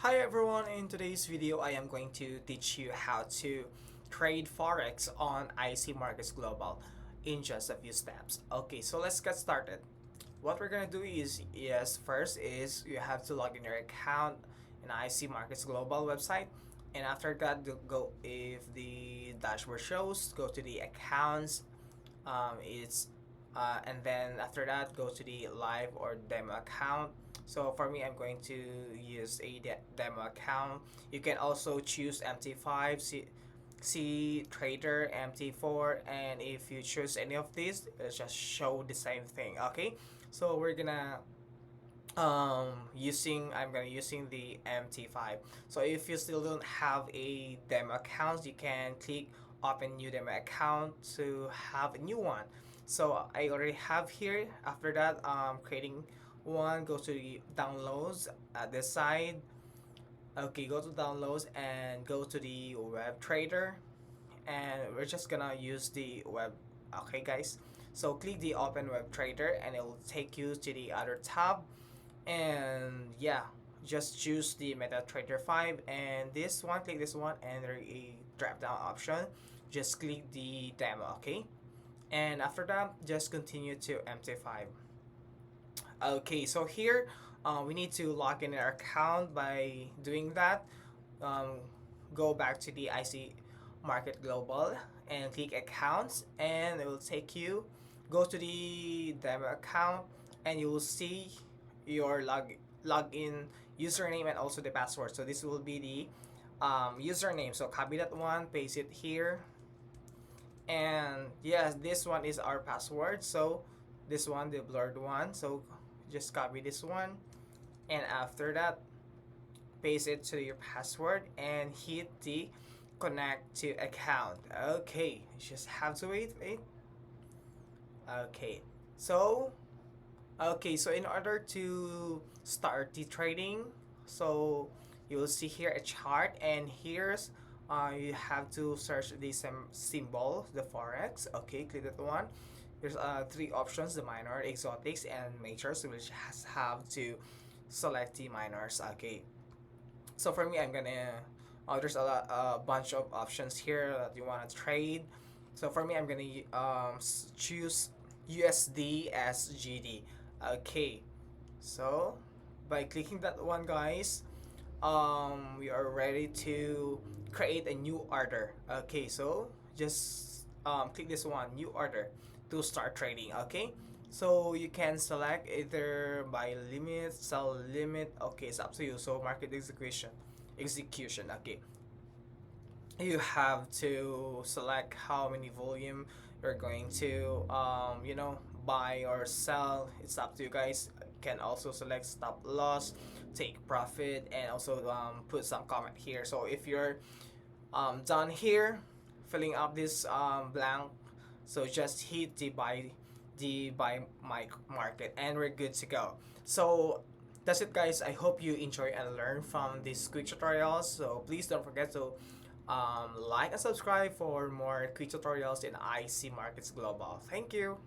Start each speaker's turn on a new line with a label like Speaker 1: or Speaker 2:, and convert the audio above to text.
Speaker 1: Hi everyone, in today's video I am going to teach you how to trade Forex on IC Markets Global in just a few steps. Okay, so let's get started. What we're gonna do is, yes, first is you have to log in your account in IC Markets Global website, and after that go, if the dashboard shows, go to the accounts. It's And then after that go to the live or demo account. So for me, I'm going to use a demo account. You can also choose MT5, C Trader, MT4, and if you choose any of these, it just show the same thing. Okay, so we're gonna I'm gonna using the MT5. So if you still don't have a demo account, you can click open new demo account to have a new one. So I already have here. After that, creating one, go to the downloads at this side. Okay, go to downloads and go to the web trader, and we're just gonna use the web. Okay guys, so click the open web trader and it will take you to the other tab, and yeah, just choose the MetaTrader 5 and this one, click this one, and there is a drop down option. Just click the demo. Okay, and after that just continue to MT5. Okay, so here we need to log in our account. By doing that, um, go back to the IC Market Global and click accounts, and it will take you, go to the demo account, and you will see your login username and also the password. So this will be the username, so copy that one, paste it here, and yes, this one is our password. So this one, the blurred one, so just copy this one, and after that paste it to your password and hit the connect to account. Okay, you just have to wait. Okay, so so in order to start the trading, so you will see here a chart, and here's you have to search the symbol, the Forex. Okay, click that one. There's three options: the minor, exotics, and majors. So which have to select the minors. Okay, so for me, I'm gonna there's a bunch of options here that you want to trade. So for me, I'm gonna choose USD as GD. Okay, so by clicking that one, guys, we are ready to create a new order. Okay, so just click this one, new order, to start trading. Okay, so you can select either buy limit, sell limit. Okay, it's up to you. So market execution. Okay, you have to select how many volume you're going to buy or sell. It's up to you guys. You can also select stop loss, take profit, and also put some comment here. So if you're done here filling up this blank, so just hit the buy my market, and we're good to go. So that's it, guys. I hope you enjoy and learn from these quick tutorials. So please don't forget to like and subscribe for more quick tutorials in IC Markets Global. Thank you.